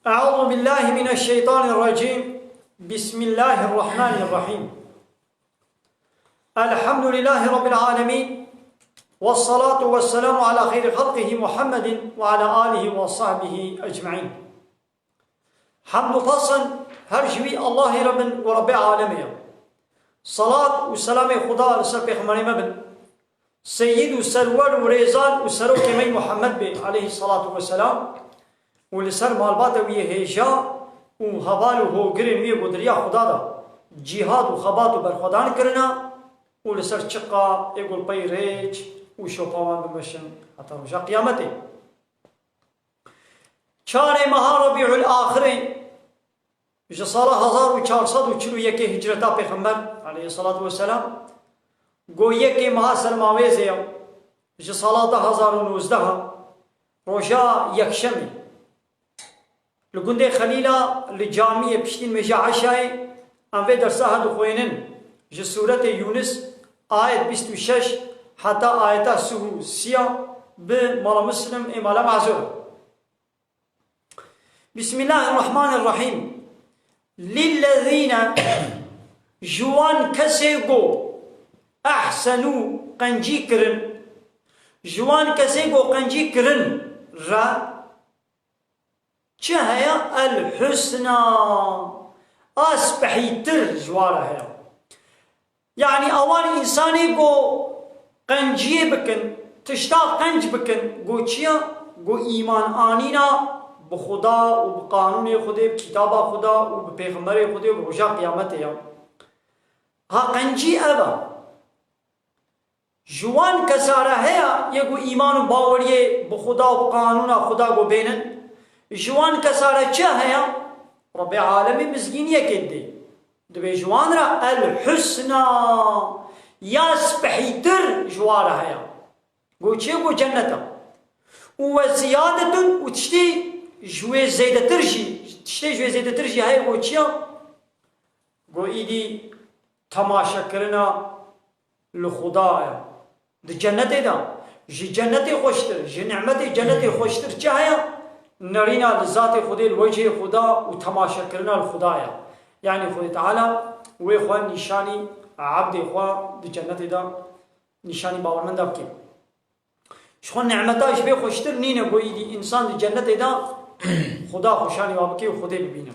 أعوذ بالله من الشيطان الرجيم. بسم الله الرحمن الرحيم. الحمد لله رب العالمين، والصلاة والسلام على خير خلقه محمد وعلى آله وصحبه أجمعين. حمد فصل هرجوي الله رب ورب العالمين. صلاة والسلام خدا لسر پیغمبر مبن سيد وسرور وريزان وسروك من محمد عليه الصلاة والسلام ولسر مالبات ويهيجا وهوال وهوگرين ويقدريا خدا دا جهاد وخبات وبرخدان کرنا ولسر چقا يقول پي ريج وشوپاوان بمشن حتى رجا قيامته. چار ماه ربيع الآخرين جسالة 1441 هجرتا پیغمبر عليه الصلاة والسلام گو يكي ماه سرماويزيا جسالة 2019 رجا يكشمي لقنده خليلا لجامعة بشتين مجا عشاء أنفي درسها دخوينن جسورة يونس آية 26 حتى آية سيا بمال مسلم إمالا معزور. بسم الله الرحمن الرحيم. للذين جوان كسيقو أحسنوا قنجي كرن جوان كسيقو قنجي كرن را چه هيا الحسنى أسبحيتر جوارا هيا يعني أوان إنساني قو قنجي بكن تشتاق قنج بكن قو چيا قو إيمان آنينا بخدا وبقانون خدا بكتاب خدا وبپیغمبر خدا وبرجا قيامت هيا ها قنجي أبا جوان كسارا هيا يقو إيمان باوري بخدا وبقانون خدا قو بينن جوان كسارة چه هيا رب العالمين مزگينية كده دبي جوان را الحسنى يسبحيتر جوارا هيا قو چه قو جنتا وزيادة وتشتي جوي زيادة ترجي تشتي جوي زيادة ترجي هيا قو چه قو ايدي تماشا کرنا لخدايا ده جنتي دا جي جنتي خوشتر جي نعمتي جنتي خوشتر چه هيا نرينا لذات خدا الوجه خدا وتماشا كرنا الخدايا يعني خدا تعالى ويخوان نشاني عبد إخوان دي جنة دا نشاني باورمن دا بكي شخوان نعمتا شبه خوشتر نينه قوي دي إنسان دي جنة دا خدا خوشاني وابكي وخدا ببينه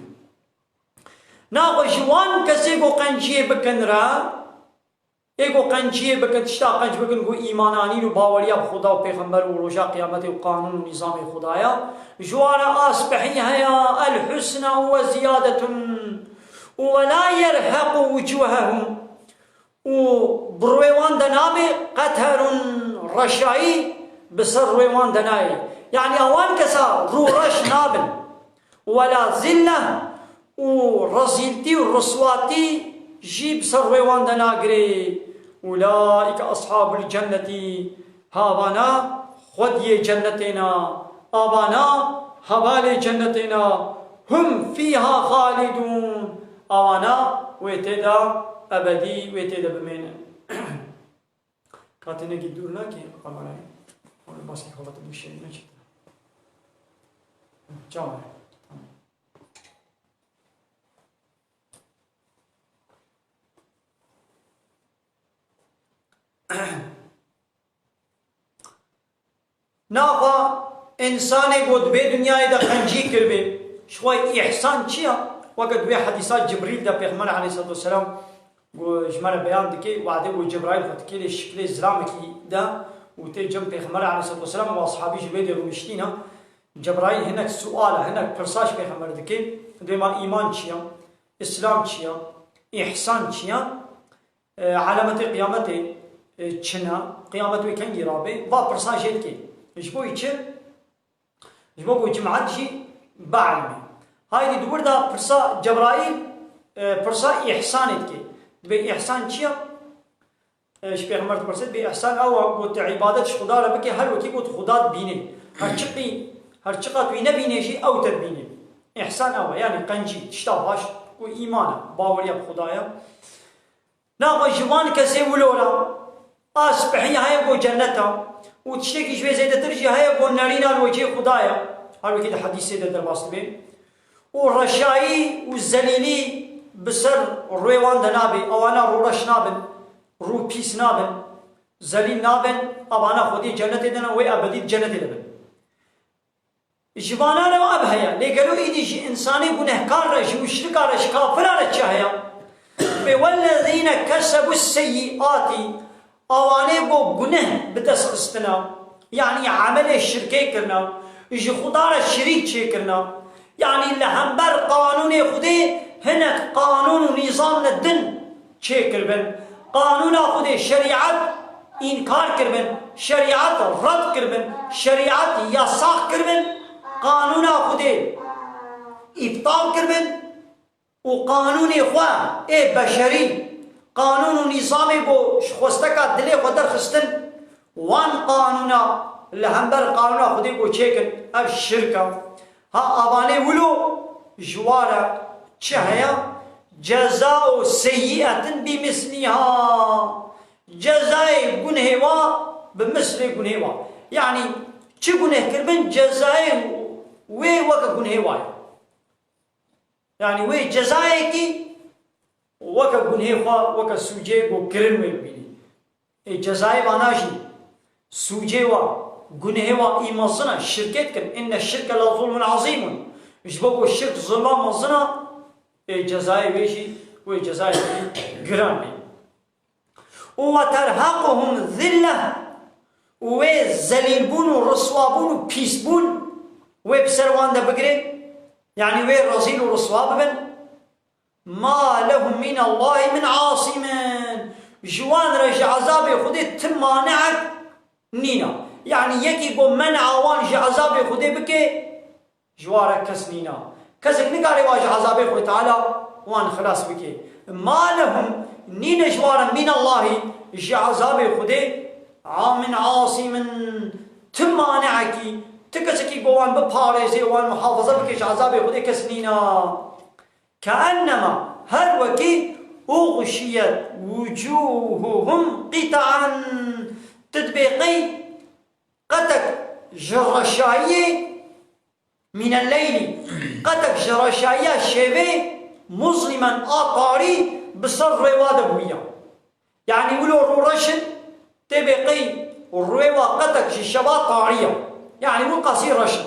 ناقو جوان كسي قو قنجيه بكن را ايگو قنجيه بكن تشتا قنج بكن قو إيمانانين وباوريا بخدا وبيغمبر ورجا قيامته وقانون ونظام خدايا جوانا أصبحي هيا الحسنى وزيادة ولا يرهق وجوههم وبرويوان دنامي قتر رشعي بسر رويوان دناي يعني أوان كسا رو رش نابل ولا زلة ورزيلتي ورسواتي جيب سر رويوان دناغري أولئك أصحاب الجنة هاوانا خدي جنتنا آبانا حوالي جنتنا هم فيها خالدون آوانا ويتدا أبدي ويتدا بمين كاتنا کی دور نہ کہ ہمارا اور بس کی خبر مشي نشي جاو ناقا إنساني قد بي دنيا دا خنجي كربي شوي إحسان چيا وقت بي حديثات جبريل دا بيغمر عليه الصلاة والسلام جمال بيان دكي وعده جبرائيل فتكي لي شكل زرامكي دا وتي جنب بيغمر عليه الصلاة والسلام وأصحابي جبيد رومشتينا جبرائيل هناك سؤال هناك فرساش بيغمر دكي ديما إيمان چيا إسلام چيا إحسان چيا علامة قيامته چنا قيامته كنجي رابي و فرساش هدكي جبوي چه جبوي جماعات جي بعلمي هاي دي دور دا فرسا جبرائيل فرسا إحسانت كي بي إحسان چيا شبه غمرت فرسات بي إحسان أو قلت عبادت خدا ربكي هر وكي قلت خدا بيني هر چقات وينه بيني جي أو تبيني إحسان أو يعني قنجي تشتابهاش و إيمانا باوريا بخدايا ناقا جوان كسي ولولا أصبحي هاي قو جنتها وتشتكي شوي زيادة ترجي هاي قو نارينا الوجه خدايا هر وكي ده حديث سيدة درباست بين ورشایی و زلیلی بسر رویوان دنابی اوانا رو رش نابن رو پیس نابن زلیل نابن اوانا خودی جنت دن و ابدی جنت دن جبانا رو اب هيا لقالوا إيدي إنساني بنهكار رج مشرك رج كافر رج هيا والذين كسبوا السيئات أواني بو جنه بتسخستنا يعني عمل الشركة كرنا يجي خدار الشريك شيء كرنا يعني لهمبر قانون خدي هنا قانون ونظام الدين شيء كربن قانون خدي شريعة إنكار كربن شريعة رد كربن شريعة يساق كربن قانون خدي إبطال كربن وقانون إخوة بشري قانون نظام بو شخصتك دلي خدر خستن وان قانونا لهمبر قانونا خدي بو چيكن اب الشركة ها أباني ولو جوارا چهيا جزاء سيئة بمثلها جزاء گنهوا بمثل گنهوا يعني چه گنه كربن جزاء وي وكا گنهوا يعني وي جزاء كي وكا گنهوا وكا سوجي گو كرن وي بيني جزاء باناشي سوجي وا گنهوا إيمانسنا شركت كن إن الشرك لظلم عظيم جبوا الشرك ظلم مزنا جزاء ويشي وي جزاء گران وترهقهم ذلة وزليلبون ورسوابون وبيسبون وبسروان ده بقري يعني وين رزيل ورسواب بن ما لهم من الله من عاصم جوان رجع عذاب خدي تمانعك نينا يعني يكي قوم منع وان جي عذاب خدي بكي جوارك كس نينا كسك نقاري واجه عذاب خدي تعالى وان خلاص بكي ما لهم نين جوارا من الله جي عذاب خدي من عاصم تمانعكي تكسكي قوان بباريزي وان محافظة بكيش عذاب خدي كسنينا كأنما هل وكي أغشيت وجوههم قطعا تطبيقي قدك جرشاية من الليل قدك جرشاية شبه مظلما آطاري بصر رواد بويا يعني ولو رورشن تبقي الروى قدك شبا طارية يعني مو قصير رشن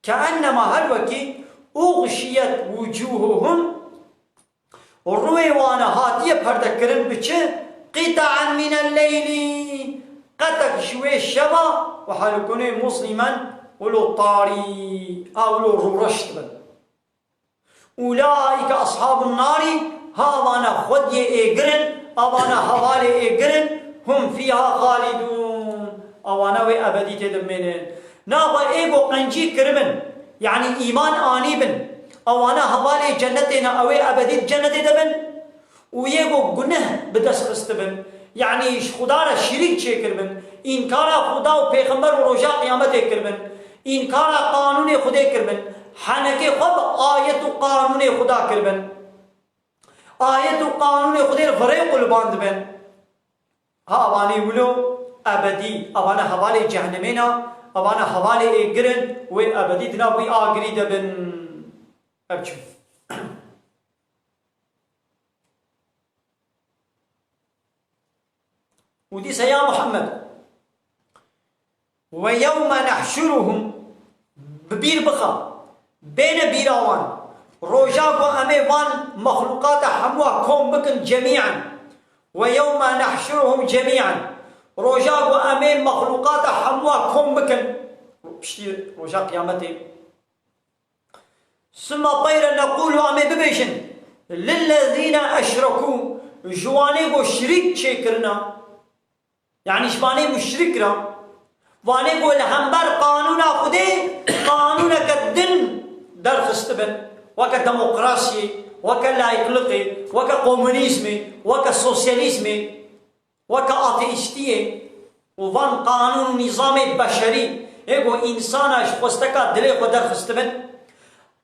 كأنما هلوكي أغشيت وجوههم الروى وانا هاتية بردكرن بچه قطعا من الليل قدك شوي شبا وحالكوني مسلما ولو طاري ولو رورشت بل أولئك أصحاب النار هاوانا خدي إيقرن أوانا حوالي إيقرن هم فيها خالدون أوانا وأبدي تدمنن ناغا إيقو قنجي كرمن يعني إيمان آني بن أوانا حوالي جنتنا أو أبدي جنة دبن ويقو قنه بدس خستبن يعني خدار الشريك شكر بن إنكار خدا وبيغمبر ورجاء قيامته كربن إنكار قانون خدا كربن حنكي خب آية قانون خدا كربن آية قانون خدا الفريق الباند بن هاواني ولو أبدي أوانا حوالي جهنمنا أوانا حوالي إيقرن وأبدي دنابي آقري دبن أبشو ودي سيا محمد ويوم نحشرهم ببير بخا بين بيراوان روجاك وأميوان مخلوقات حموا كوم بكن جميعا ويوم نحشرهم جميعا روجاك وأمين مخلوقات حموا كوم بكن بشتي روجاك قيامتي ثم طيرا نقول أمي ببيشن للذين أشركوا جواني وشريك شكرنا يعني شباني مشركنا واني قول همبر قانونا خدي قانونا كدن در خستبن وكا ديمقراطي وكا لايقلقي وكا كومونيزمي وكا سوسياليزمي وكا آتيستي وفان قانون نظام بشري ايقو انسانا شخصتكا دلي خو در خستبن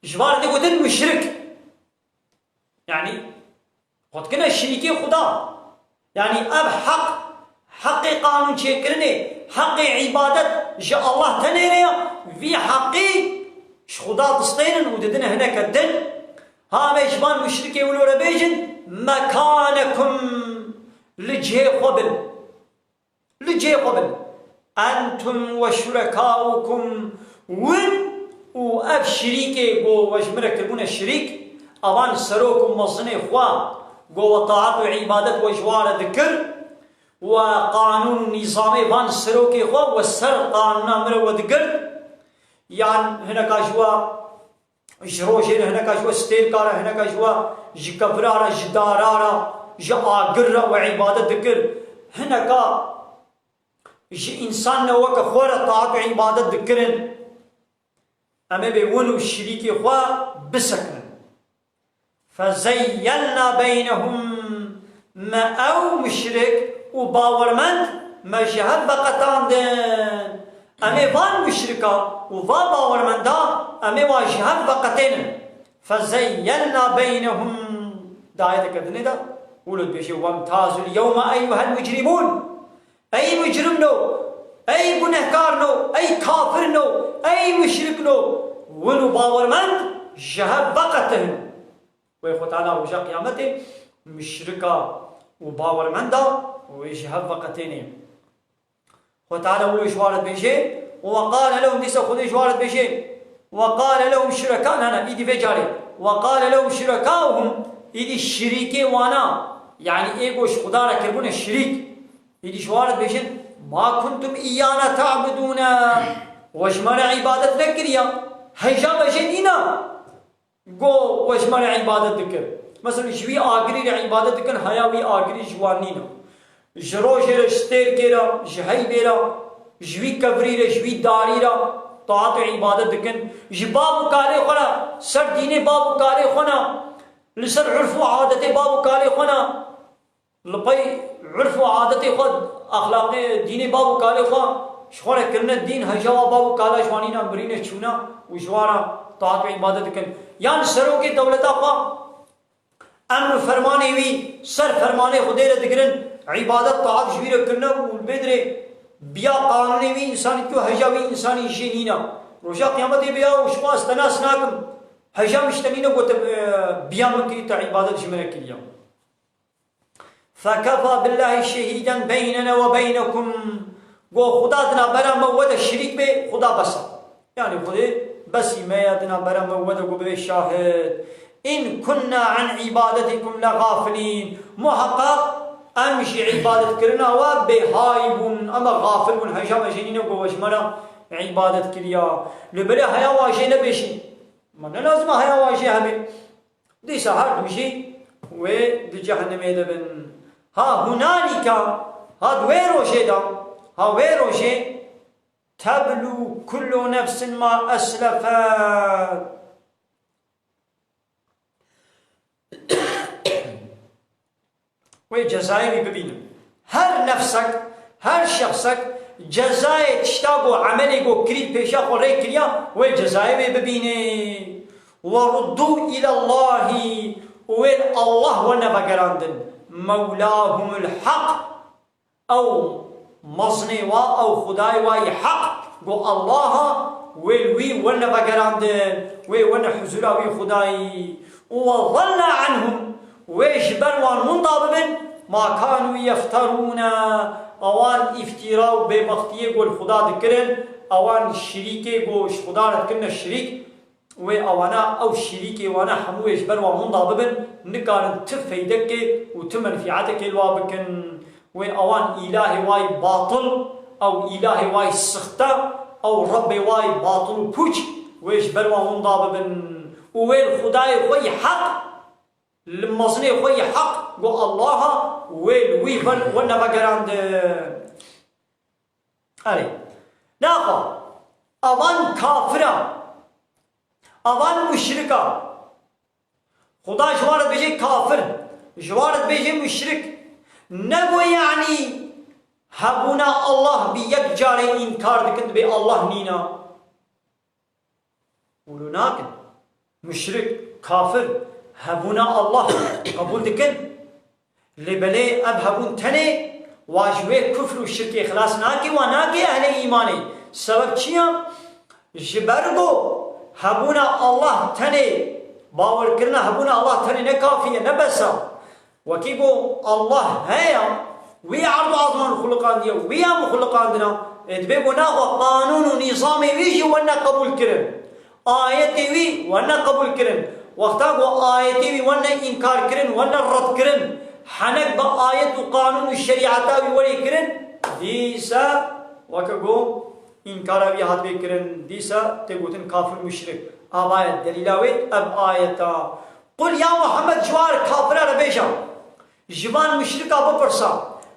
جوار دي قدن مشرك يعني خد كنا شريكي خدا يعني اب حق قانون شكرني حق عبادت جاء الله تنيريا في حقي شخدا دستين وددنا هناك الدن ها ميشبان مشركي ولورا بيجن مكانكم لجهي قبل أنتم وشركاؤكم وأب شريكي وجمرك المون الشريك أوان سروكم مصني خوا وطاعت وعبادت وجوار ذكر وقانون نظامي وان سروكي خوا والسر قانون أمر وذكر يعني هناك أجوا جروجين هناك أجوا ستيل كارا هناك أجوا جكبرارا جدارارا جاقرا وعبادت ذكر هناك إنسان نوك خورا طاعت وعبادت ذكرن أما بيونو الشريك خوا بسكن فزينا بينهم ما أو مشرك وباورمند ما جهد بقتان دين أما فان مشركا وفا باورمندا أما واجهد بقتين فزينا بينهم داية كدني دا ولد بشي وامتازوا اليوم أيها المجرمون أي مجرم نو أي گنهكار نو أي كافر نو أي مشرك نو ونو باورمند جهد بقتهم ويخوت على وجه قيامته مشركا وباورمندا ويجهد بقتين وتعالى ولو جوارد بيجي وقال لهم ديسا خذي جوارد بيجي وقال لهم شركاء هنا إيدي بيجاري وقال لهم شركاؤهم إيدي الشريكي وانا يعني إيقوش خدارة كربون الشريك إيدي جوارد بيجي ما كنتم إيانا تعبدون وجمال عبادة ذكريا هيجا بجنينا قو وجمال عبادة ذكر مثلا جوي آقري عبادة ذكر هياوي آقري جوانينا جروجر اشتير كيرا جهي بيرا جوي كبريرا جوي داريرا طاعت عبادت دكن جباب كاري خنا سر دين باب كاري خنا لسر عرف وعادت باب كاري خنا لبي عرف وعادت خد اخلاق دين باب كاري خنا شخوره كرنا الدين هجوا باب كالا جوانينا برينه چونا وجوارا طاعت عبادت دكن يعني سرو کی دولتا خوا امن فرمانه وی سر فرمانه خدای دگرن عبادت طاعت جویر کرنا والبدر بیا قانونی وی انسانی تو هجاوی انسانی جنینا روشا قیامت بیا وشوا استناس ناکم هجا مشتنینا قوت بیا مکی تا عبادت جمره کلیا فكفى بالله شهيدا بيننا وبينكم قو خدا دنا برا موت الشريك به خدا بس يعني خدا بس ما يدنا برا موت قو به شاهد إن كنا عن عبادتكم لغافلين محقق أمشي عبادة كرنا وبهايبون أما غافلون هجام جنين وجمرا عبادة كريا لبلا هيا واجينا بشي من لازم هيا واجي همي دي سهر مشي ودي جهنم يدبن ها هنالك ها دويروشي دا ها ويروشي تبلو كل نفس ما أسلفت وجزائي ببينه هر نفسك هر شخصك جزائي تشتاقو عملي قو كريد بيشا خوري كريا وجزائي ببينه وردوا إلى الله وين الله ونبقراندن مولاهم الحق أو مصني أو خداي واي حق قو الله وي ونبقراندن وي ونحزولا وي خداي وظل عنهم ويجبر وان منضابن ما كانوا يفترون اوان افتراء بمختيه قول خدا ذكرن اوان شريكي قول خدا ذكرن الشريك و اوانا او شريكي وانا حمو يجبر وان منضابن نكارن تفيدك وتمنفعتك الوابكن و اوان الهي واي باطل او الهي واي سخته او ربي واي باطل بوش ويجبر وان منضابن وويل خداي خوي حق المصني خوي حق قو الله ويل ويفن ونبقراند علي ناقا اوان كافرا اوان مشركا خدا جوارد بيجي كافر جوارد بيجي مشرك نبو يعني هبونا الله بيك جاري انكار دكت بي الله نينا ولو ناكن مشرك كافر هبونا الله قبول دكن لبلي اب هبون تني واجوه كفر والشرك اخلاص ناكي وناكي اهل ايماني سبب چيا جبرگو هبونا الله تني باور كرنا هبونا الله تني نكافية نبسا وكيبو الله هيا ويا عرض عظمان الخلقان دي ويا مخلقان دنا تبيبو ناخو قانون ونظامي ويجي وانا قبول كرن آيتي وي وانا قبول كرن وقتاقو آيتي وي وانا إنكار كرن وانا رد كرن حنك بآيات وقانون الشريعة تاوي ولي كرن ديسا وكاقو إنكار بي هات بي كرن ديسا تقوتن كافر مشرك آيات دليلاوي أب آياتا قل يا محمد جوار كافر ربيشا جبان مشرك أبو برسا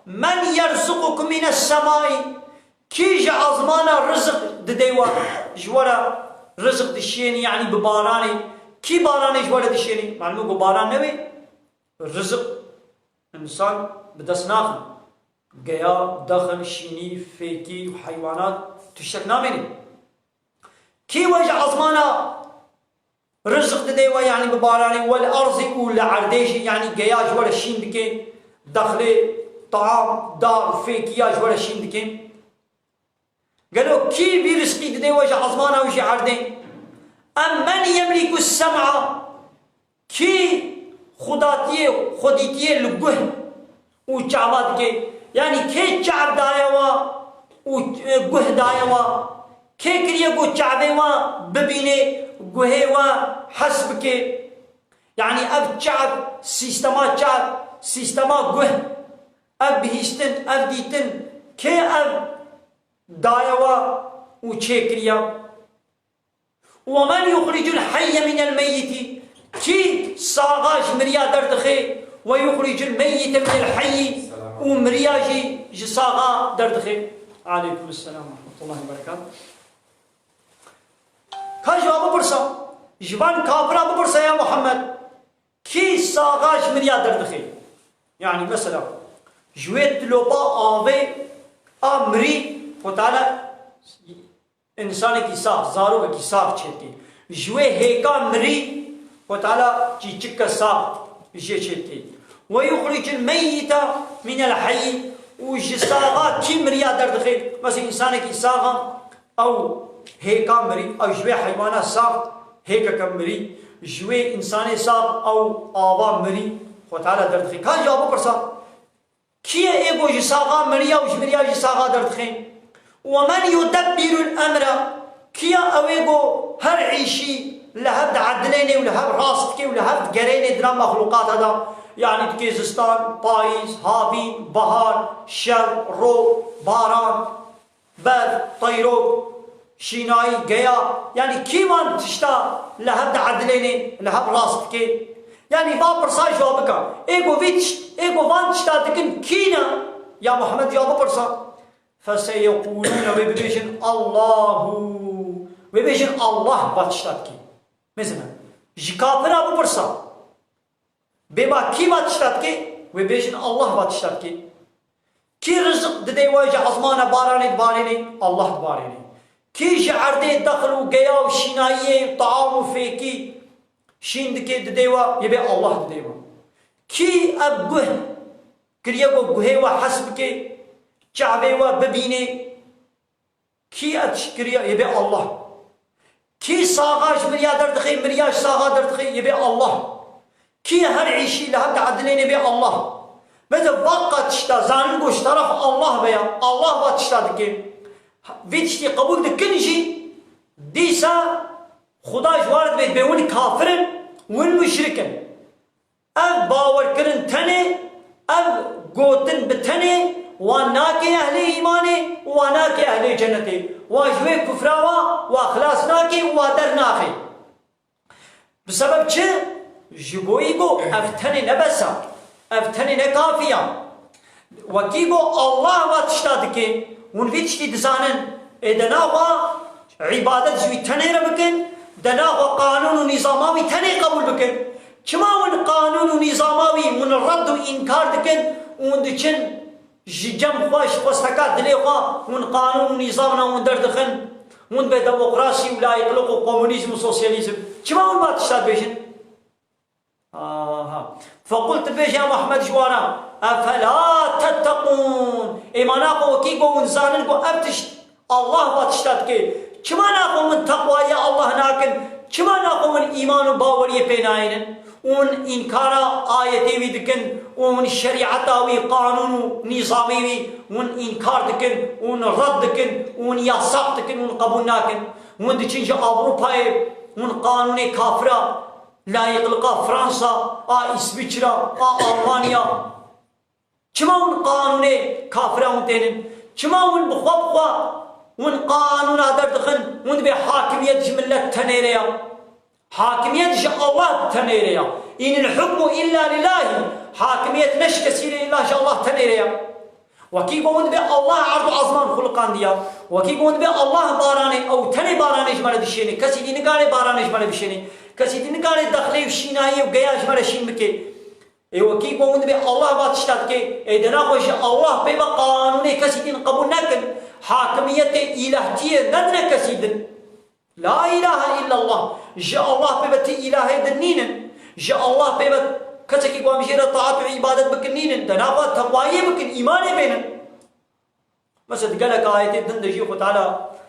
من يرزقكم من السماء كيج عظمانا رزق دديوا جوارا رزق دشيني يعني بباراني كي باراني جوارا دشيني معلومة باران نبي رزق إنسان بدسناخ قيا دخن شيني فيكي وحيوانات تشتك نامني كي وجه عظمانا رزق دديوا يعني بباراني والأرض ولا عرديش يعني قيا جوارا شين دكي دخلي طعام دار فيكي جوارا شين دكي قالوا كي برزقي ددي وجه عظمانا وجه عردين أم من يملك السمع كي خديتيه لقه وجعبات كي يعني كي جعب دايوا وقه دايوا كي كريقو جعبوا ببيني قهوا حسب كي يعني أب جعب سيستمات جعب سيستمات قه أب هيستن أب ديتن كي أب دايوا وشيكريا ومن يخرج الحي من الميت كي صاغاج مريا دردخي ويخرج الميت من الحي ومرياجي جصاغا دردخي. عليكم السلام ورحمة الله وبركاته. كان جواب برسا جبان كافرا ببرسا يا محمد كي صاغاج مريا دردخي يعني مثلا جويت لوبا آوي أمري وتعالى إنسان کی ساخ زارو کی ساخ چھتی جوے ہیکا مری وتعالى جيتشك ساخ جيتشتي ويخرج الميت من الحي وجساغا كي مريا دردخي مثلا إنسان کی ساغا أو هيكا مري أو جوé حيوانا ساخ هيكا كمري جوé إنسان ساخ أو آوا مري وتعالى دردخي كان جواب برسا كي ايگو جساغا مريا وجمريا جساغا دردخي ومن يدبر الأمر كيا أويجو هر عيشي لهبد عدليني ولهب راستكي ولهب قريني درام مخلوقات هذا يعني تكيزستان بايز هافين بهار شر رو باران برد طيروك شيناي قيا يعني كيمان تشتا لهبد عدليني لهب راستكي يعني بابر صاي جوابك ايجو فيتش ايجو فان تشتا تكن كينا يا محمد جواب برصا فسيقولون وبيجن الله وبيجن الله باتشتاتكي مثلا جكافر ابو برسا بما كي باتشتاتكي وبيجن الله باتشتاتكي كي رزق ددي واجه عظمانا باراني دباريني الله دباريني كي جعردي دخل وقيا وشينايي طعام وفيكي شين دكي دديوا يبي الله دديوا كي ابقه كريقو قهيوا حسبكي شعبي وببيني كي أتشكريا يبي الله كي صاغاش مريا دردخي مرياش صاغا دردخي يبي الله كي هر عيشي لهبد عدلين يبي الله ماذا بقى تشتا زانقوش طرف الله بيا الله با تشتا دكي فيتشتي قبول دكنجي ديسا خدا جوارد بيت بيون كافرن والمشركن أب باور كرن تني أب قوتن بتني وناك أهل إيماني وناك أهل جنتي واجوي كفراوا وأخلاصناكي ودرناكي بسبب چه؟ جبويگو افتني نبسا افتني نكافيا وكيگو الله واتشتادكي ونفيتشتي دزانن دناغا عبادت جوي تني ربكن دناغا قانون ونظاماوي تني قبول بكن كما ون قانون ونظاماوي من الرد وإنكار دكن وندچن جم خوش خستكات دليقا ون قانون ونظامنا وندردخن ون بديمقراطي ولا يقلقوا كومونيزم وسوسياليزم كما ون ما تشتاد بيشن فقلت بيش يا محمد جوانا أفلا تتقون إيماناكو وكيكو ونزاننكو أبتش الله باتشتاد كي كما ناكو من تقوى يا الله ناكن إيمان باورية بيناين ون إنكار آياتي ودكن ون شريعة وقانون نظامي ون إنكار دكن ون رد دكن ون ياسق دكن ون قبول ناكن ون دكن جا أوروبا ون قانون كافرة لا يقلق فرنسا إسبيتشرا ألمانيا كما ون قانون كافرة ون تنين كما ون بخوا ون قانون هذا دخن ون بحاكمية جملة تنيريا حاكمية الله تنيريا إن الحكم إلا لله حاكمية نش كثير إلا شاء الله تنيريا وكيف ون بي الله عرض عظمان خلقان ديا وكيف ون بي الله باراني أو تني باراني جمال دشيني كسي دي نقاري باراني جمال بشيني كسي دي نقاري دخلي وشيناي وقيا جمال شين بكي وكيف ون بي الله باتشتات كي إذا خوش الله بي قانوني كسي دي قبول نكن حاكمية إلهتية ندنا كسيدن لا إله إلا الله جاء الله ببتي إلهي دنين جاء الله ببت كسكي قوام جيرة طاعة وعبادة بكنين دنافة تقوائي بكن إيمان بينن مثلا قالك آية دن دجيخ تعالى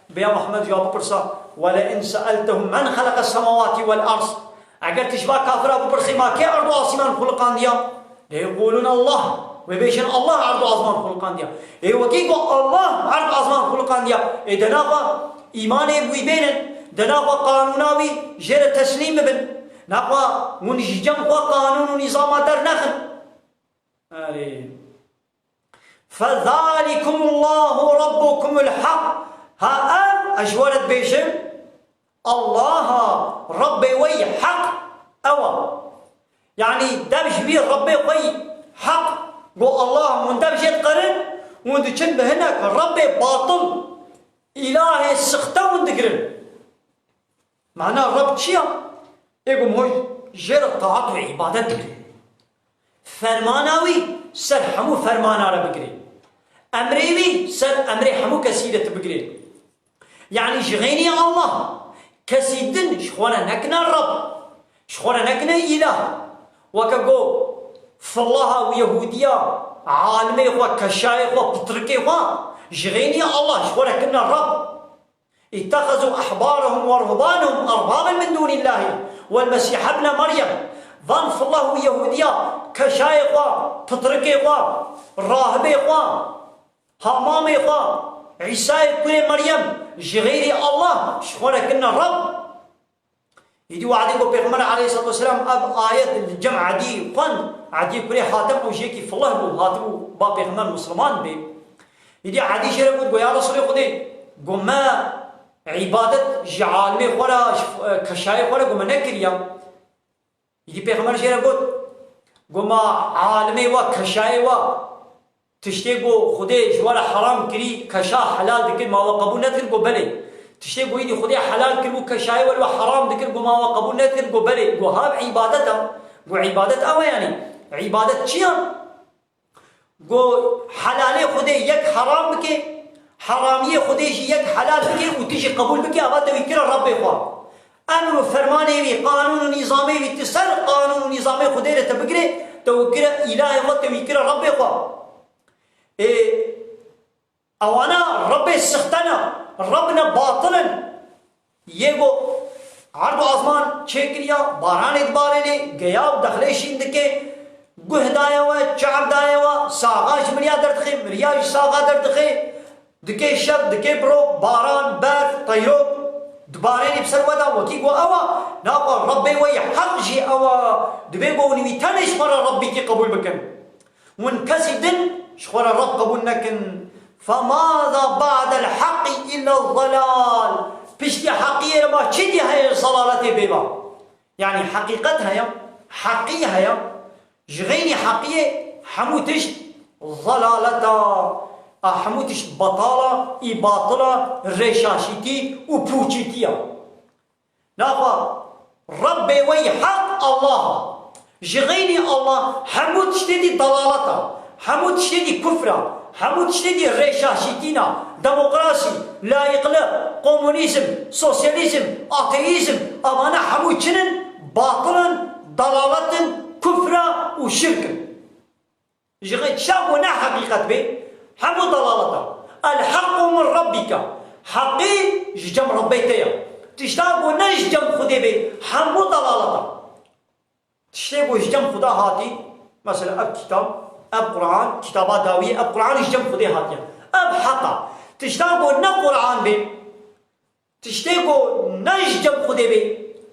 بيا محمد جواب برسا ولئن سألتهم من خلق السماوات والأرض أقر تشبه كافرة برسي ما كي أرضو عاصمان خلقان ديا يقولون الله وبيشن الله عرض عظمان خلقان ديا وكيكو الله عرض عظمان خلقان ديا دنافة إيمان بوي بينن دنافة قانوناوي جير تسليم بن نقوى ونججم قانون ونظام در نخن فذلكم الله ربكم الحق ها أجورت بيشن الله ربي وي حق أو يعني دمش بيه ربي وي حق قو الله من دمش يتقرن وندشن بهناك ربي باطل إلهي سخته وندقرن معناه رب چيا يقول موش جير الطاعات وعبادت بكري فرماناوي سر حمو فرمانا را بكري أمريوي سر أمري حمو كسيدة بكري يعني جغيني الله كسيدن شخوانا نكنا الرب شخوانا نكنا إله وكاقو فالله ويهودية عالمي وكشايخ وبطركي جغيني الله شخوانا كنا الرب اتخذوا أحبارهم ورهبانهم أربابا من دون الله والمسيح ابن مريم ظن في الله ويهودية كشايخ وبطركي راهبي همامي عيسى كل مريم جغيري الله شخوانا كنا الرب يدي وعدي بيغمر عليه الصلاة والسلام أب آيات الجمع عدي قن عدي كل حاتم وجيكي في الله بو هاتبو با بيغمر مسلمان بي يدي عدي شرق قو يا رسول خدي قو ما عبادة جعالمي خورا كشاي خورا قو ما نكريا يدي بيغمر شرق قو ما عالمي وكشاي تشتي قو خدي جوارا حرام كري كشا حلال دكر ما وقبول نذكر قو بلي تشتي قو يدي خدي حلال كرو كشاي ولا حرام دكر قو ما وقبول نذكر قو بلي قو هاب عبادتها قو عبادت أو يعني عبادت چيان قو حلالي خدي يك حرام بكي حرامية خدي يك حلال بكي وتيجي قبول بكي أبدا ويكرا ربي خواه أمر فرماني قانون نظامي وتسر قانون نظامي خدي لتبقري توكرا إلهي ويكرا ربي خواه أوانا ربي سختنا ربنا باطلا يگو عرض عظمان چکریا باران ادبارني گیا و دخلشين دكي گوه دایا و چعب دایا و ساغاش مريا دردخي مرياش ساغا دردخي دكي شب دكي برو باران برف طيرو دبارني بسر ودا وكيگو اوا ناقا ربي وي حق جي اوا دبيگو نويتانش مرا ربي كي قبول بكن ونكسي دن شخورا رب قبول نكن فماذا بعد الحق إلا الضلال بشتي حقيقة ما تشدي هاي الصلالة بيبا يعني حقيقتها يا حقيقة يا جغيني حقيقة حموتش ضلالتا حموتش بطالة إباطلة رشاشتي وبوشتيا ناقا ربي وي حق الله جغيني الله حموتش تدي ضلالتا حمود شدي كفرة حمود شدي ريشاشيتينا ديمقراطي لا يقلق كومونيزم سوسياليزم اتيزم امانه حمود شنن باطلا ضلالة كفرة وشرك جغيت شابونا حقيقة به حمود ضلالة الحق من ربك حقي جم ربيتيا تشتاقو نجم خدي بي حمو ضلالتا تشتاقو جم خدا هاتي مثلا اب كتاب اب قرآن كتابات داوية اب قرآن جم خدي هاتي اب حقا تشتاقو نا قرآن بي تشتاقو نجم خدي بي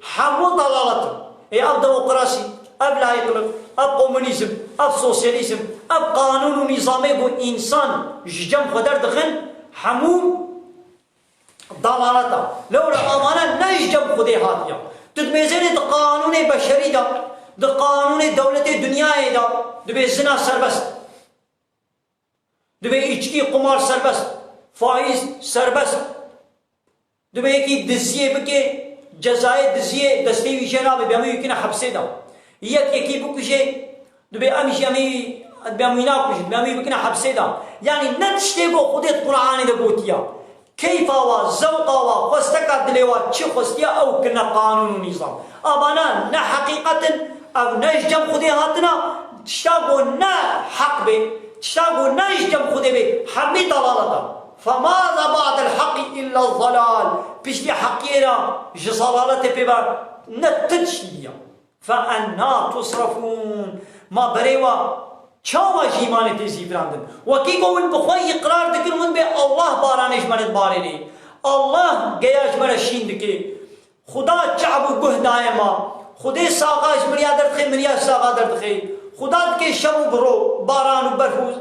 حمو ضلالتا اي اب ديمقراطي اب لايقلق اب كومونيزم اب سوسياليزم اب قانون ونظامي بو انسان جم خدر دخن حمو ضلالتا لولا امانه نجم خدي هاتيا تدميزين قانون بشري دا د قانون دولت دنیا دا دبي زنا سربست دبي içki قمار سربست فائز سربست دبي کی دزیه بکه جزای دزیه دستی ویشنا به بیامو یکنا حبسه دا یکی بکشه دبي امشي امي بیاموینا کشه بیامو بکنا حبسه دا یعنی نتشته بو خودت قرآن دا گوتیا كيف وزوقا وخستك دلوا تشي خستيا او كنا قانون ونظام ابانا نا حقيقة او نجم خدي هاتنا تشتاقو نا حق بي تشتاقو نجم خدي بي حبي ضلالتا فماذا بعد الحق الا الضلال بيشتي حقينا جصلالة بيبا نتجشيا فأنا تصرفون ما بريوا چاوا جیمان تیزی براندن وکی کو ان بخوای اقرار دکن من به الله بارانش مرد بارینی الله گیاش مرد شیند که خدا چعب و گه دائما خدا ساقاش مریا درد خی مریا ساقا درد خی خدا که شب و برو باران و برفوز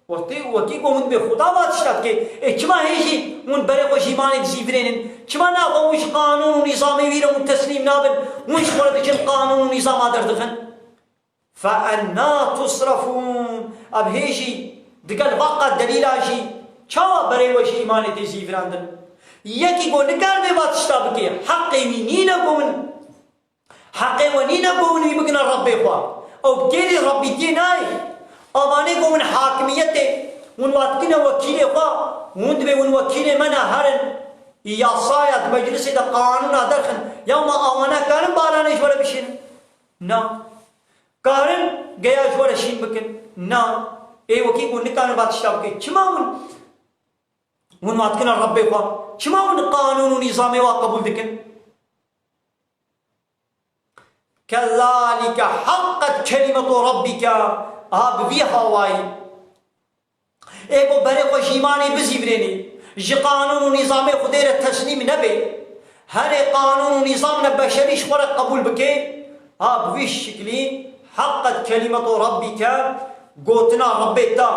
وکی کو من به خدا بات شد که چما هیچی من بره کو جیمان تیزی برینن چما ناقوش قانون و نظامی ویرم تسلیم نابن منش خورد کن قانون و نظام درد خن فأنا تصرفون اب هيجي دقل بقى دليل آجي چاوا بري وش إيمان تيزي فراندن يكي قو نكار بي بات شتابكي حقي نينا قومن حقي ونينا قومن يبقنا ربي خواه او بكيري ربي تيناي اماني قومن حاكميته ونواتكنا وكيلي خواه وندبي ونوكيلي منا هرن يا صايد مجلس دا قانون درخن يوم امانا كارن بارانيش ولا بشين نا كارن گیا جوڑا شین بکن نا اے وکی کو نکان بات شتاب کے چما من واتکنا رب خوا چما من قانون و نظام وا قبول دکن كذلك حقت كلمة ربك آب بي هواي ايكو بريقو جيماني بزيبريني جي قانون و نظام خدير التسليم نبي هر قانون و نظام نبشري شورا قبول بكي آب بيش شكلي حقت كلمة ربك قوتنا ربيتا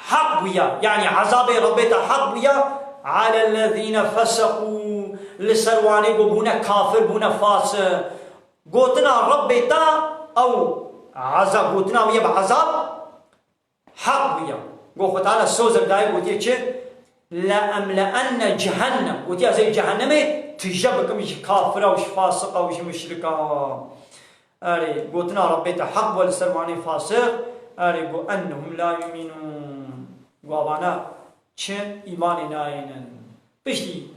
حق ويا يعني عذاب ربيتا حق ويا على الذين فسقوا لسرواني بونا كافر بونا فاسق قوتنا ربيتا او عذاب قوتنا ويا بعذاب حق ويا قو تعالى سوزر داي قوتي چه لأملأن جهنم قوتي زي جهنم تجبكم كافر وش فاسق وش مشركا أري قوتنا ربيت حق والسرماني فاسق أري قو أنهم لا يؤمنون قوانا چه إيماني ناينن بشتي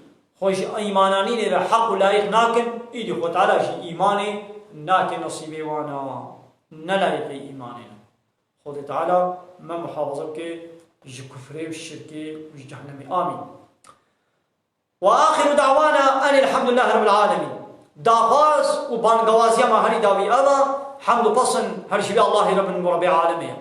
خوش إيماناني نرى حق لايق ناكن إيدي خو تعالى شي إيماني ناكن نصيبي وانا نلايق إيماني خود تعالى ما محافظة كي جي كفري والشركي وجي جهنمي آمين وآخر دعوانا أن الحمد لله رب العالمين داغاز و بانگوازی ما هری داوی اما حمد و پسن هر شبی الله رب العالمین